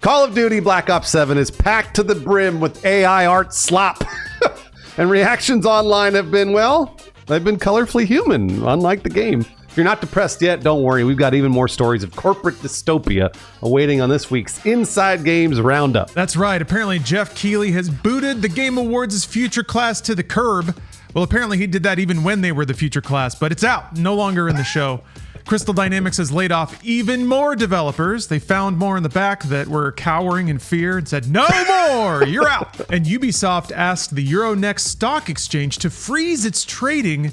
Call of Duty Black Ops 7 is packed to the brim with AI art slop. And reactions online have been, well, they've been colorfully human, unlike the game. If you're not depressed yet, don't worry. We've got even more stories of corporate dystopia awaiting on this week's Inside Games Roundup. That's right. Apparently, Jeff Keighley has booted the Game Awards' future class to the curb. Well, apparently he did that even when they were the future class, but it's out. No longer in the show. Crystal Dynamics has laid off even more developers. They found more in the back that were cowering in fear and said, no more, you're out. And Ubisoft asked the Euronext Stock Exchange to freeze its trading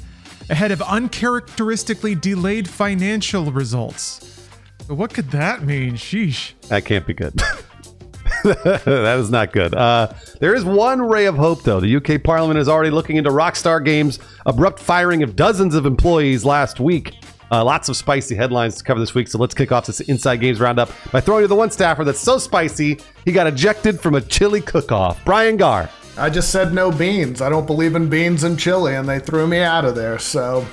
ahead of uncharacteristically delayed financial results. But what could that mean? Sheesh. That can't be good. That is not good. There is one ray of hope, though. The UK Parliament is already looking into Rockstar Games' abrupt firing of dozens of employees last week. Lots of spicy headlines to cover this week, so let's kick off this Inside Games Roundup by throwing to the one staffer that's so spicy, he got ejected from a chili cook-off. Brian Garr. I just said no beans. I don't believe in beans and chili, and they threw me out of there, so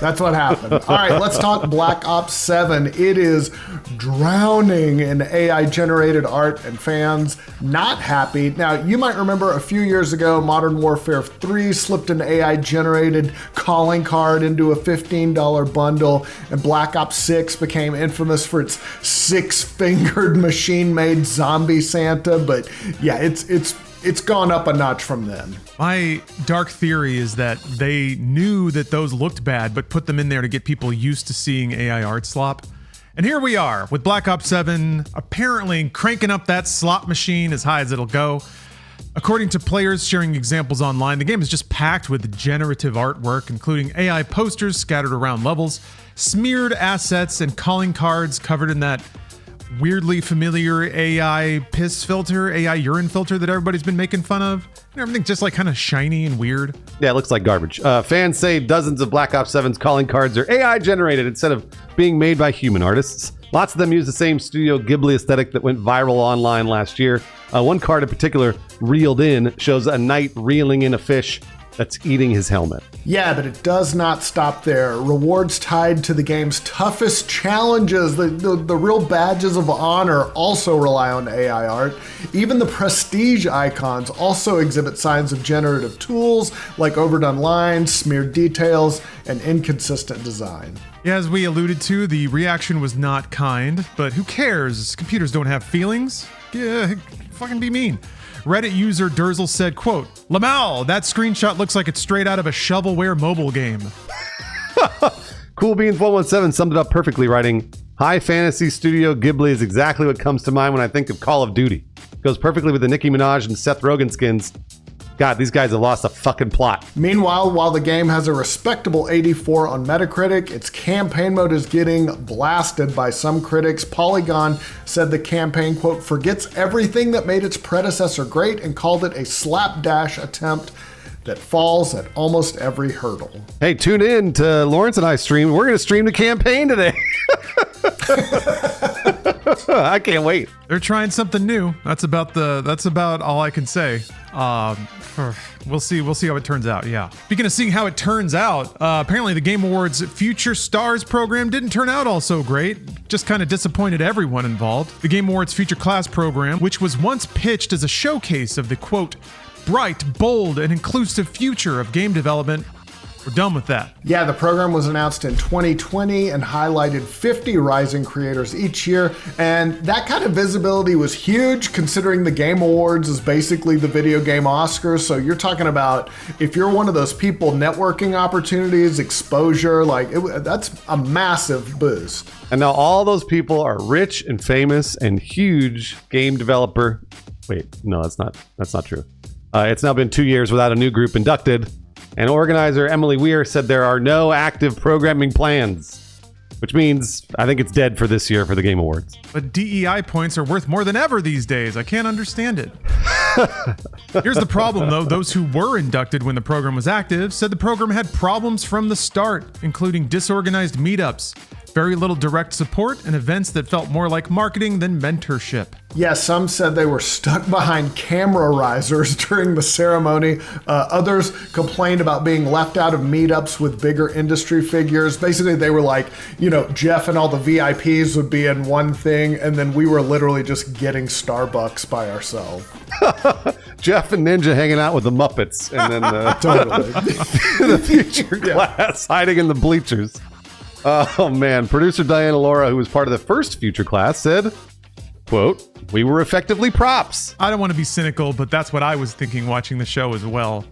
that's what happened. All right, let's talk Black Ops 7. It is drowning in AI-generated art, and fans not happy. Now, you might remember a few years ago, Modern Warfare 3 slipped an AI-generated calling card into a $15 bundle, and Black Ops 6 became infamous for its six-fingered machine-made zombie Santa, but yeah, it's gone up a notch from then. My dark theory is that they knew that those looked bad, but put them in there to get people used to seeing AI art slop. And here we are with Black Ops 7 apparently cranking up that slop machine as high as it'll go. According to players sharing examples online, the game is just packed with generative artwork, including AI posters scattered around levels, smeared assets, and calling cards covered in that weirdly familiar AI piss filter, AI urine filter that everybody's been making fun of. And everything's just like kind of shiny and weird. Yeah, it looks like garbage. Fans say dozens of Black Ops 7's calling cards are AI generated instead of being made by human artists. Lots of them use the same Studio Ghibli aesthetic that went viral online last year. One card in particular, Reeled In, shows a knight reeling in a fish that's eating his helmet. Yeah, but it does not stop there. Rewards tied to the game's toughest challenges, the real badges of honor, also rely on AI art. Even the prestige icons also exhibit signs of generative tools like overdone lines, smeared details, and inconsistent design. Yeah, as we alluded to, the reaction was not kind, but who cares? Computers don't have feelings. Yeah, fucking be mean. Reddit user Durzel said, quote, Lamal, that screenshot looks like it's straight out of a shovelware mobile game. Cool Beans 117 summed it up perfectly, writing, High fantasy Studio Ghibli is exactly what comes to mind when I think of Call of Duty. Goes perfectly with the Nicki Minaj and Seth Rogen skins. God, these guys have lost a fucking plot. Meanwhile, while the game has a respectable 84 on Metacritic, its campaign mode is getting blasted by some critics. Polygon said the campaign, quote, forgets everything that made its predecessor great and called it a slapdash attempt that falls at almost every hurdle. Hey, tune in to Lawrence and I stream. We're going to stream the campaign today. I can't wait. They're trying something new. That's about all I can say. We'll see how it turns out. Yeah. Speaking of seeing how it turns out, apparently the Game Awards Future Stars program didn't turn out all so great. Just kind of disappointed everyone involved. The Game Awards Future Class program, which was once pitched as a showcase of the quote, bright, bold, and inclusive future of game development, we're done with that. Yeah, the program was announced in 2020 and highlighted 50 rising creators each year. And that kind of visibility was huge considering the Game Awards is basically the video game Oscars. So you're talking about if you're one of those people, networking opportunities, exposure, that's a massive boost. And now all those people are rich and famous and huge game developer. Wait, no, that's not true. It's now been 2 years without a new group inducted. And organizer Emily Weir said there are no active programming plans, which means I think it's dead for this year for the Game Awards. But DEI points are worth more than ever these days. I can't understand it. Here's the problem, though. Those who were inducted when the program was active said the program had problems from the start, including disorganized meetups, Very little direct support and events that felt more like marketing than mentorship. Yeah, some said they were stuck behind camera risers during the ceremony. Others complained about being left out of meetups with bigger industry figures. Basically, they were like, Jeff and all the VIPs would be in one thing, and then we were literally just getting Starbucks by ourselves. Jeff and Ninja hanging out with the Muppets, and then Totally. the future class hiding in the bleachers. Oh, man. Producer Diana Laura, who was part of the first future class, said, quote, "We were effectively props." I don't want to be cynical, but that's what I was thinking watching the show as well.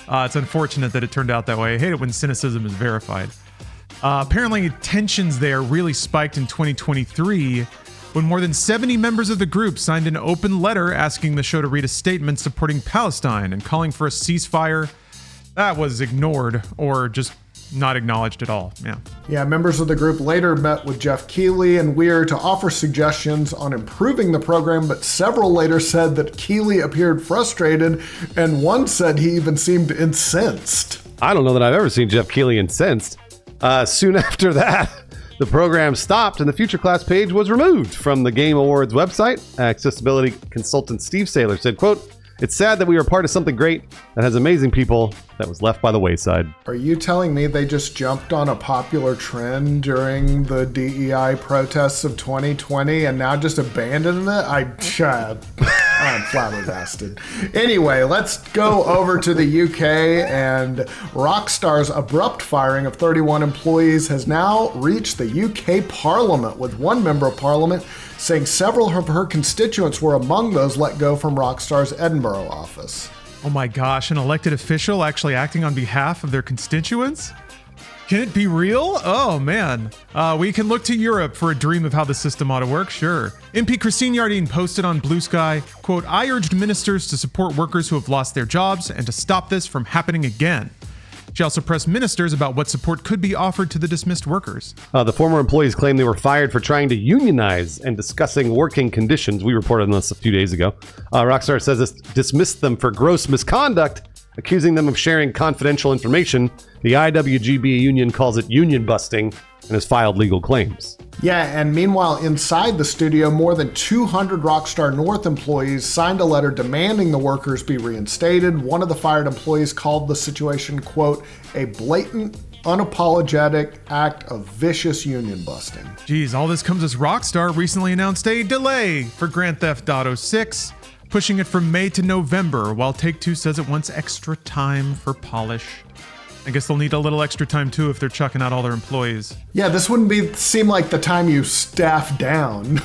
It's unfortunate that it turned out that way. I hate it when cynicism is verified. Apparently, tensions there really spiked in 2023 when more than 70 members of the group signed an open letter asking the show to read a statement supporting Palestine and calling for a ceasefire. That was ignored or just not acknowledged at all. Yeah, members of the group later met with Jeff Keighley and Weir to offer suggestions on improving the program, but several later said that Keighley appeared frustrated, and one said he even seemed incensed. I don't know that I've ever seen Jeff Keighley incensed. Soon after that, the program stopped and the future class page was removed from the Game Awards website. Accessibility consultant Steve Saylor said, quote, "It's sad that we are part of something great that has amazing people that was left by the wayside." Are you telling me they just jumped on a popular trend during the DEI protests of 2020 and now just abandoned it? I'm flabbergasted. Anyway, let's go over to the UK, and Rockstar's abrupt firing of 31 employees has now reached the UK Parliament, with one member of Parliament saying several of her constituents were among those let go from Rockstar's Edinburgh office. Oh my gosh, an elected official actually acting on behalf of their constituents? Can it be real? Oh man. We can look to Europe for a dream of how the system ought to work, sure. MP Christine Yardine posted on Blue Sky, quote, "I urged ministers to support workers who have lost their jobs and to stop this from happening again." She also pressed ministers about what support could be offered to the dismissed workers. The former employees claimed they were fired for trying to unionize and discussing working conditions. We reported on this a few days ago. Rockstar says this dismissed them for gross misconduct, accusing them of sharing confidential information. The IWGB union calls it union busting and has filed legal claims. Yeah, and meanwhile, inside the studio, more than 200 Rockstar North employees signed a letter demanding the workers be reinstated. One of the fired employees called the situation, quote, "a blatant, unapologetic act of vicious union busting." Geez, all this comes as Rockstar recently announced a delay for Grand Theft Auto 6, pushing it from May to November, while Take-Two says it wants extra time for polish. I guess they'll need a little extra time too if they're chucking out all their employees. Yeah, this wouldn't seem like the time you staff down.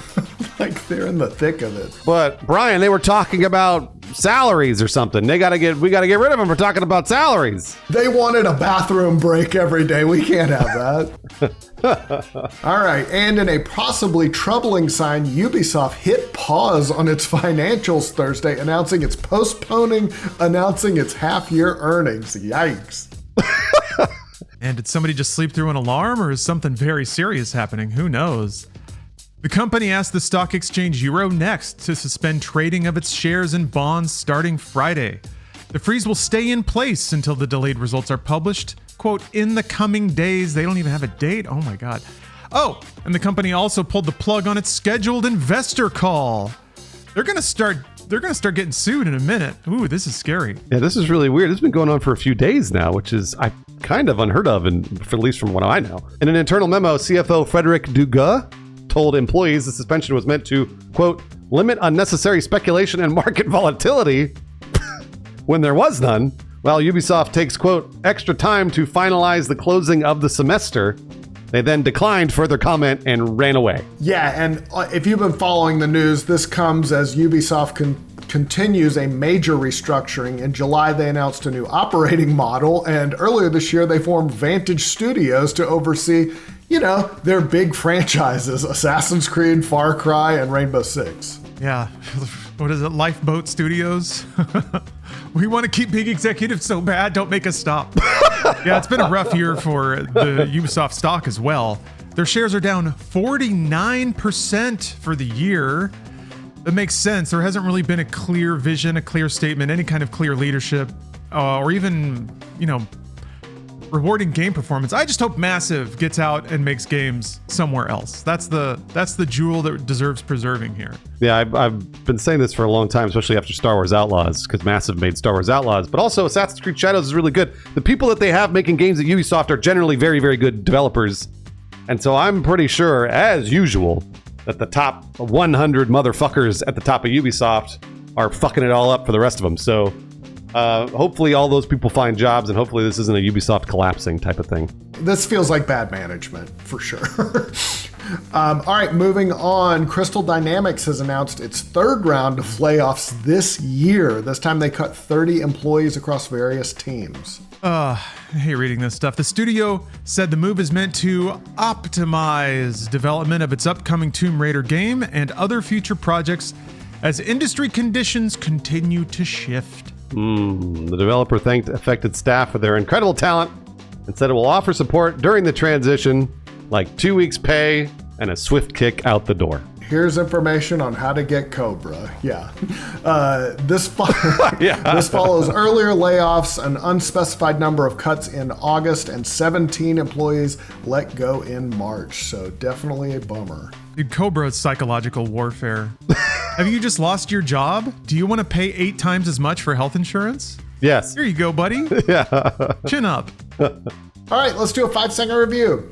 Like they're in the thick of it. But Brian, they were talking about salaries or something. We got to get rid of them for talking about salaries. They wanted a bathroom break every day. We can't have that. All right, and in a possibly troubling sign, Ubisoft hit pause on its financials Thursday, announcing it's announcing its half-year earnings. Yikes. And did somebody just sleep through an alarm, or is something very serious happening? Who knows? The company asked the stock exchange Euronext to suspend trading of its shares and bonds starting Friday. The freeze will stay in place until the delayed results are published, quote, "in the coming days." They don't even have a date. Oh my God. Oh, and the company also pulled the plug on its scheduled investor call. They're going to start getting sued in a minute. Ooh, this is scary. Yeah, this is really weird. This has been going on for a few days now, which is kind of unheard of, at least from what I know. In an internal memo, CFO Frederic Dugas told employees the suspension was meant to, quote, "limit unnecessary speculation and market volatility," when there was none, while Ubisoft takes, quote, "extra time to finalize the closing of the semester." They then declined further comment and ran away. Yeah, and if you've been following the news, this comes as Ubisoft continues a major restructuring. In July, they announced a new operating model, and earlier this year, they formed Vantage Studios to oversee, their big franchises, Assassin's Creed, Far Cry, and Rainbow Six. Yeah. What is it? Lifeboat Studios? We want to keep being executives so bad, don't make us stop. Yeah, it's been a rough year for the Ubisoft stock as well. Their shares are down 49% for the year. That makes sense. There hasn't really been a clear vision, a clear statement, any kind of clear leadership, or even, rewarding game performance. I just hope Massive gets out and makes games somewhere else. That's the jewel that deserves preserving here. Yeah, I've been saying this for a long time, especially after Star Wars Outlaws, because Massive made Star Wars Outlaws, but also Assassin's Creed Shadows is really good. The people that they have making games at Ubisoft are generally very, very good developers, and so I'm pretty sure, as usual, that the top 100 motherfuckers at the top of Ubisoft are fucking it all up for the rest of them. So hopefully all those people find jobs, and hopefully this isn't a Ubisoft collapsing type of thing. This feels like bad management, for sure. All right, moving on. Crystal Dynamics has announced its third round of layoffs this year. This time they cut 30 employees across various teams. I hate reading this stuff. The studio said the move is meant to optimize development of its upcoming Tomb Raider game and other future projects as industry conditions continue to shift. The developer thanked affected staff for their incredible talent and said it will offer support during the transition, like 2 weeks pay and a swift kick out the door. Here's information on how to get Cobra. Yeah. This follows earlier layoffs, an unspecified number of cuts in August, and 17 employees let go in March. So definitely a bummer. Dude, Cobra is psychological warfare. Have you just lost your job? Do you want to pay 8 times as much for health insurance? Yes. Here you go, buddy. Yeah. Chin up. All right, let's do a 5-second review.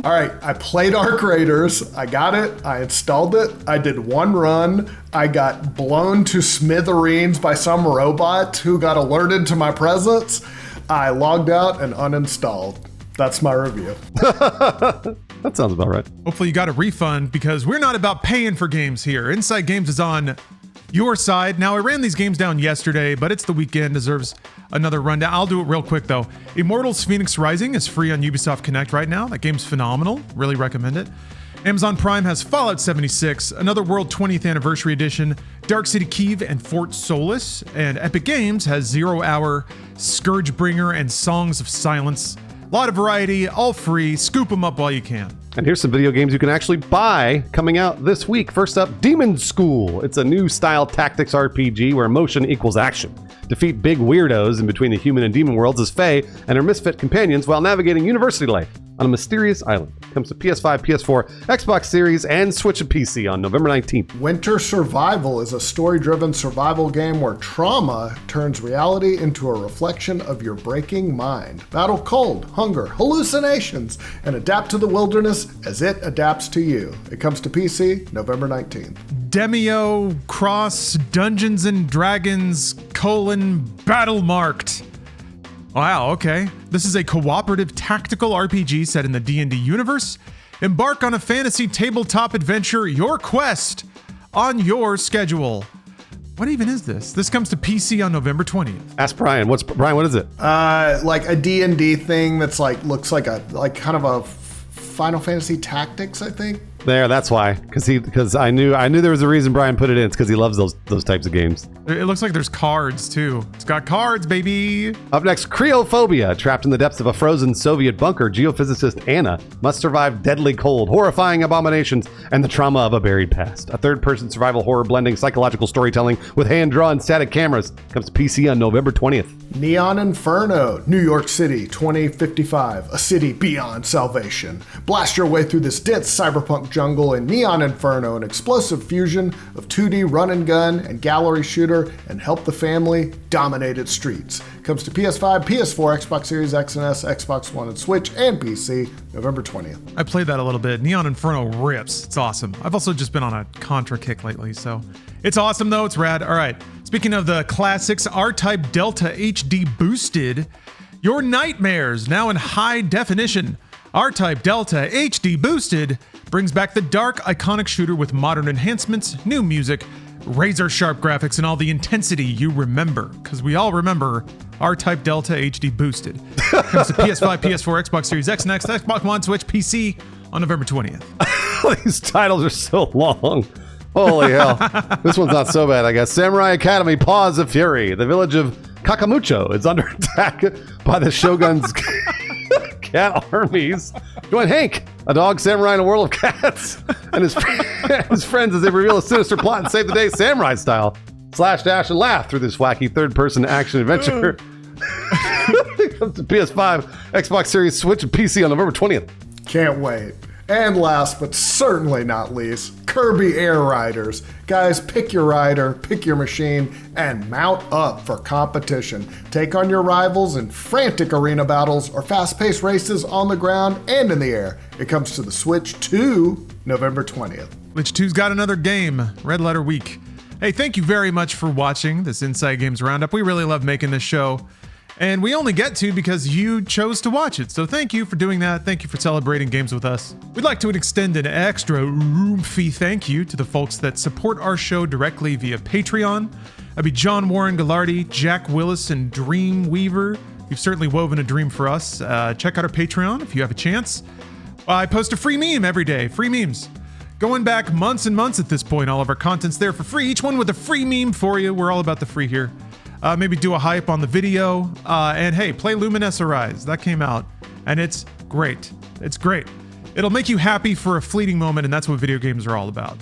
All right, I played Arc Raiders. I got it. I installed it. I did one run. I got blown to smithereens by some robot who got alerted to my presence. I logged out and uninstalled. That's my review. That sounds about right. Hopefully you got a refund, because we're not about paying for games here. Inside Games is on your side. Now, I ran these games down yesterday, but it's the weekend, deserves another rundown. I'll do it real quick, though. Immortals Phoenix Rising is free on Ubisoft Connect right now. That game's phenomenal. Really recommend it. Amazon Prime has Fallout 76, Another World 20th Anniversary Edition, Dark City Kiev, and Fort Solis. And Epic Games has 0 Hour, Scourgebringer, and Songs of Silence. A lot of variety, all free. Scoop them up while you can. And here's some video games you can actually buy coming out this week. First up, Demon School. It's a new style tactics RPG where motion equals action. Defeat big weirdos in between the human and demon worlds as Faye and her misfit companions while navigating university life on a mysterious island. It comes to PS5, PS4, Xbox Series, and Switch and PC on November 19th. Winter Survival is a story-driven survival game where trauma turns reality into a reflection of your breaking mind. Battle cold, hunger, hallucinations, and adapt to the wilderness as it adapts to you. It comes to PC November 19th. Demio Cross Dungeons and Dragons : Battle Marked. Wow, okay. This is a cooperative tactical RPG set in the D&D universe. Embark on a fantasy tabletop adventure, your quest, on your schedule. What even is this? This comes to PC on November 20th. Ask Brian. Brian, what is it? Like a D&D thing that's looks like kind of a Final Fantasy Tactics, I think. There, that's why. Because I knew there was a reason Brian put it in. It's because he loves those types of games. It looks like there's cards too. It's got cards, baby. Up next, Cryophobia. Trapped in the depths of a frozen Soviet bunker, geophysicist Anna must survive deadly cold, horrifying abominations, and the trauma of a buried past. A third-person survival horror blending psychological storytelling with hand-drawn static cameras. Comes to PC on November 20th. Neon Inferno, New York City, 2055, a city beyond salvation. Blast your way through this dense cyberpunk jungle in Neon Inferno, an explosive fusion of 2D run and gun and gallery shooter, and help the family dominate its streets. Comes to PS5, PS4, Xbox Series X and S, Xbox One and Switch, and PC, November 20th. I played that a little bit. Neon Inferno rips. It's awesome. I've also just been on a Contra kick lately, so it's awesome though. It's rad. All right. Speaking of the classics, R-Type Delta HD Boosted. Your nightmares now in high definition. R-Type Delta HD Boosted brings back the dark, iconic shooter with modern enhancements, new music, razor-sharp graphics, and all the intensity you remember. Because we all remember R-Type Delta HD Boosted. Comes to PS5, PS4, Xbox Series X and X, Xbox One, Switch, PC on November 20th. These titles are so long. Holy hell. This one's not so bad, I guess. Samurai Academy, Paws of Fury. The village of Kakamucho is under attack by the Shogun's cat armies. Join Hank, a dog samurai in a world of cats, and his friends as they reveal a sinister plot and save the day samurai style. Slash, dash, and laugh through this wacky third-person action adventure. comes to PS5, Xbox Series, Switch, and PC on November 20th. Can't wait. And last but certainly not least, Kirby Air Riders. Guys, pick your rider, pick your machine, and mount up for competition. Take on your rivals in frantic arena battles or fast-paced races on the ground and in the air. It comes to the Switch 2, November 20th. Switch 2's got another game, Red Letter Week. Hey, thank you very much for watching this Inside Games Roundup. We really love making this show. And we only get to because you chose to watch it. So thank you for doing that. Thank you for celebrating games with us. We'd like to extend an extra room-fee thank you to the folks that support our show directly via Patreon. That'd be John Warren Gallardi, Jack Willis, and Dreamweaver. You've certainly woven a dream for us. Check out our Patreon if you have a chance. I post a free meme every day. Free memes. Going back months and months at this point. All of our content's there for free. Each one with a free meme for you. We're all about the free here. Maybe do a hype on the video. And hey, play Luminous Arise. That came out. And it's great. It's great. It'll make you happy for a fleeting moment, and that's what video games are all about.